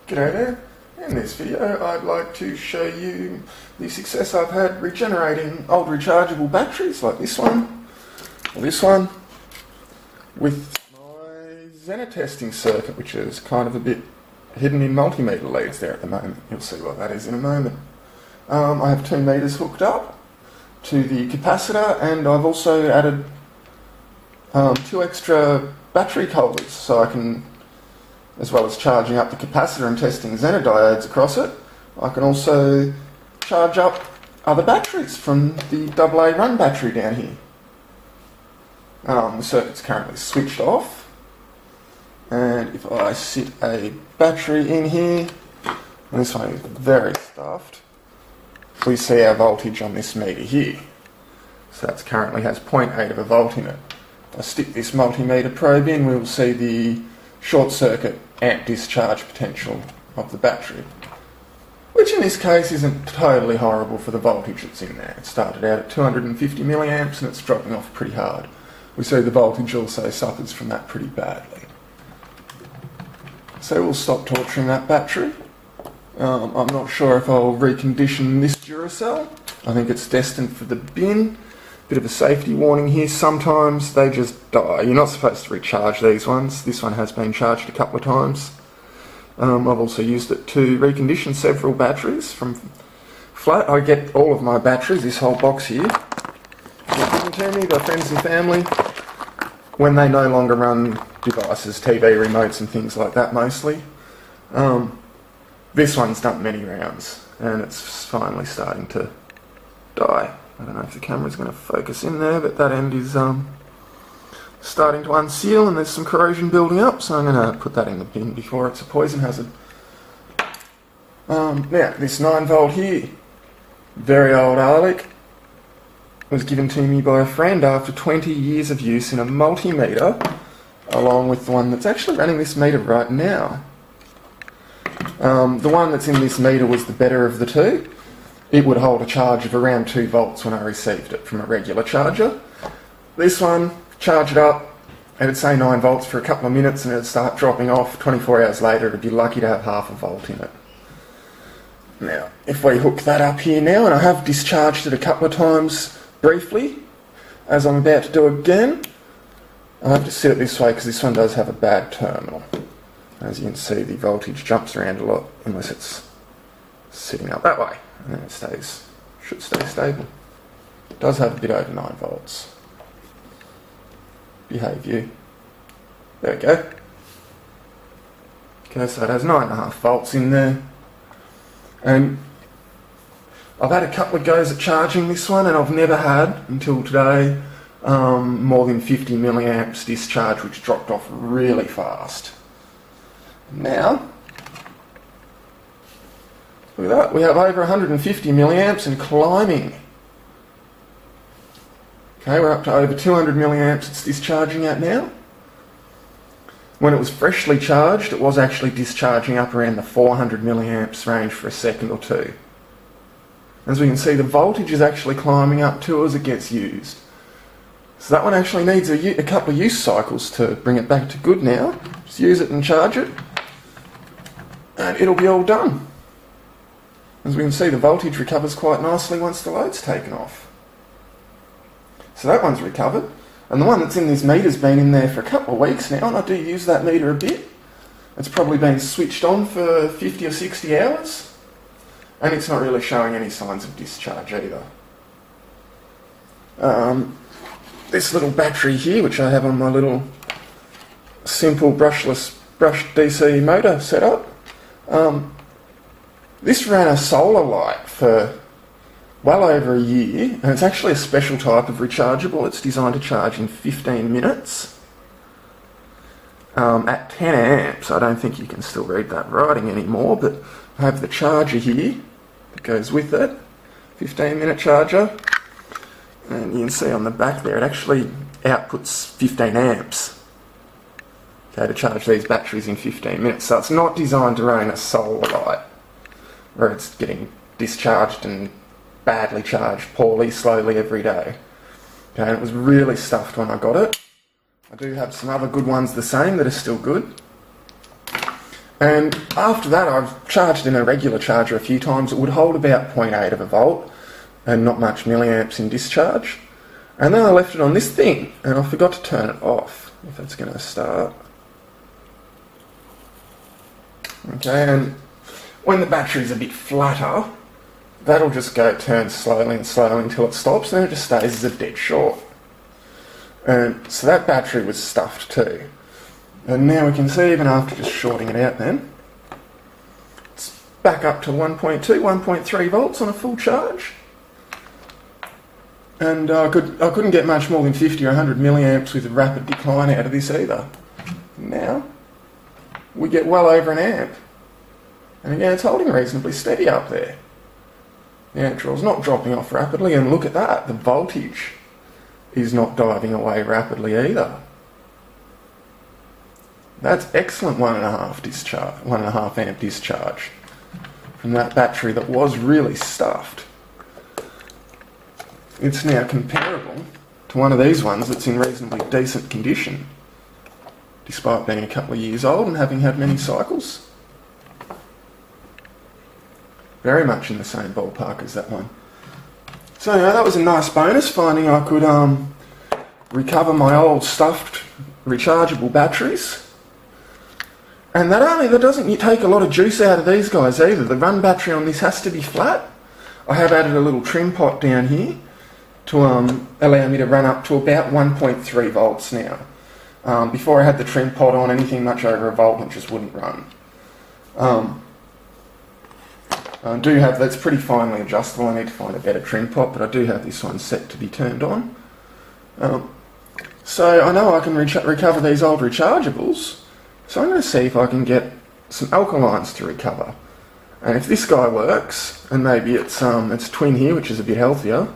G'day there. In this video I'd like to show you the success I've had regenerating old rechargeable batteries like this one or this one with my Zener testing circuit, which is kind of a bit hidden in multimeter leads there at the moment. You'll see what that is in a moment. I have 2 meters hooked up to the capacitor, and I've also added 2 extra battery holders so I can, as well as charging up the capacitor and testing Zener diodes across it, I can also charge up other batteries from the AA run battery down here. The circuit's currently switched off, and if I sit a battery in here, and this one is very stuffed, we see our voltage on this meter here. So that currently has 0.8 of a volt in it. If I stick this multimeter probe in, we will see the short circuit amp discharge potential of the battery, which in this case isn't totally horrible for the voltage that's in there. It started out at 250 milliamps and it's dropping off pretty hard. We see the voltage also suffers from that pretty badly. So we'll stop torturing that battery. I'm not sure if I'll recondition this Duracell. I think it's destined for the bin. Bit of a safety warning here, sometimes they just die. You're not supposed to recharge these ones. This one has been charged a couple of times. I've also used it to recondition several batteries from flat. I get all of my batteries, this whole box here, given to me by friends and family when they no longer run devices, TV remotes and things like that mostly. This one's done many rounds and it's finally starting to die. I don't know if the camera's going to focus in there, but that end is starting to unseal and there's some corrosion building up, so I'm going to put that in the bin before it's a poison hazard. Now, this 9 volt here, very old Arlec, was given to me by a friend after 20 years of use in a multimeter, along with the one that's actually running this meter right now. The one that's in this meter was the better of the two. It would hold a charge of around 2 volts when I received it from a regular charger. This one, charge it up, it'd say 9 volts for a couple of minutes and it'd start dropping off. 24 hours later, it'd be lucky to have half a volt in it. Now, if we hook that up here now, and I have discharged it a couple of times briefly, as I'm about to do again, I have to sit it this way because this one does have a bad terminal. As you can see, the voltage jumps around a lot unless it's sitting up that way. And then it should stay stable. It does have a bit over 9 volts. Behave you. There we go. Okay, so it has 9.5 volts in there. And I've had a couple of goes at charging this one, and I've never had, until today, more than 50 milliamps discharge, which dropped off really fast. Now, look at that, we have over 150 milliamps and climbing. Okay, we're up to over 200 milliamps it's discharging at now. When it was freshly charged, it was actually discharging up around the 400 milliamps range for a second or two. As we can see, the voltage is actually climbing up too as it gets used. So that one actually needs a couple of use cycles to bring it back to good now. Just use it and charge it, and it'll be all done. As we can see, the voltage recovers quite nicely once the load's taken off. So that one's recovered, and the one that's in this meter's been in there for a couple of weeks now, and I do use that meter a bit. It's probably been switched on for 50 or 60 hours, and it's not really showing any signs of discharge either. This little battery here, which I have on my little simple brushed DC motor setup, this ran a solar light for well over a year, and it's actually a special type of rechargeable. It's designed to charge in 15 minutes. At 10 amps, I don't think you can still read that writing anymore, but I have the charger here that goes with it, 15-minute charger, and you can see on the back there it actually outputs 15 amps. Okay, to charge these batteries in 15 minutes, so it's not designed to run a solar light, where it's getting discharged and badly charged, poorly, slowly every day. Okay, and it was really stuffed when I got it. I do have some other good ones the same that are still good. And after that, I've charged in a regular charger a few times. It would hold about 0.8 of a volt and not much milliamps in discharge. And then I left it on this thing and I forgot to turn it off, if it's going to start. Okay, and when the battery's a bit flatter, that'll just go turn slowly and slowly until it stops, and then it just stays as a dead short. And so that battery was stuffed too. And now we can see, even after just shorting it out then, it's back up to 1.2, 1.3 volts on a full charge. And I couldn't get much more than 50 or 100 milliamps with a rapid decline out of this either. Now, we get well over an amp. And again, it's holding reasonably steady up there. The amp is not dropping off rapidly, and look at that, the voltage is not diving away rapidly either. That's excellent 1.5 amp discharge from that battery that was really stuffed. It's now comparable to one of these ones that's in reasonably decent condition, despite being a couple of years old and having had many cycles. Very much in the same ballpark as that one. So anyway, that was a nice bonus, finding I could recover my old stuffed rechargeable batteries. And that doesn't take a lot of juice out of these guys either. The run battery on this has to be flat. I have added a little trim pot down here to allow me to run up to about 1.3 volts now. Before I had the trim pot on, anything much over a volt, it just wouldn't run. I do have, that's pretty finely adjustable. I need to find a better trim pot, but I do have this one set to be turned on. So I know I can recover these old rechargeables. So I'm going to see if I can get some alkalines to recover. And if this guy works, and maybe it's twin here, which is a bit healthier,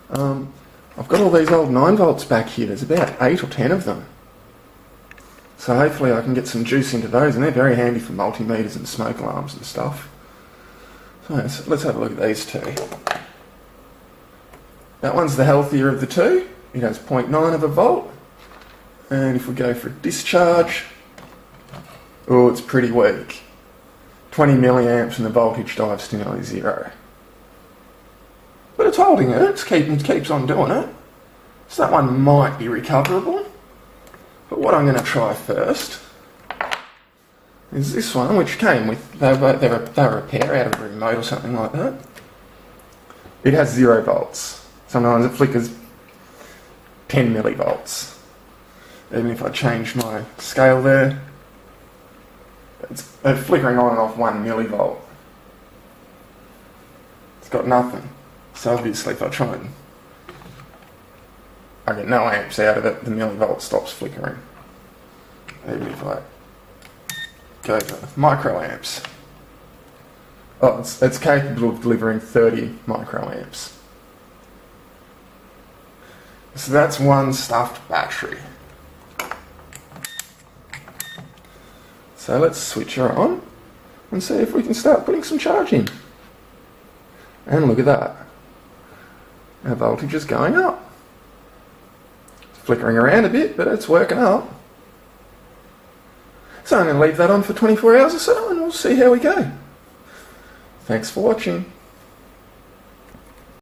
I've got all these old 9 volts back here. There's about 8 or 10 of them. So hopefully I can get some juice into those, and they're very handy for multimeters and smoke alarms and stuff. So let's have a look at these two. That one's the healthier of the two. It has 0.9 of a volt. And if we go for discharge, oh, it's pretty weak. 20 milliamps and the voltage dives to nearly 0. But it's holding it, it keeps on doing it. So that one might be recoverable. But what I'm going to try first is this one, which came with, they were a pair out of a remote or something like that. It has 0 volts. Sometimes it flickers 10 millivolts. Even if I change my scale there, it's flickering on and off 1 millivolt. It's got nothing. So obviously if I try and I get no amps out of it, the millivolt stops flickering. Even if I go to microamps. Oh, it's capable of delivering 30 microamps. So that's one stuffed battery. So let's switch her on and see if we can start putting some charge in. And look at that. Our voltage is going up. It's flickering around a bit, but it's working up. So I'm going to leave that on for 24 hours or so and we'll see how we go. Thanks for watching.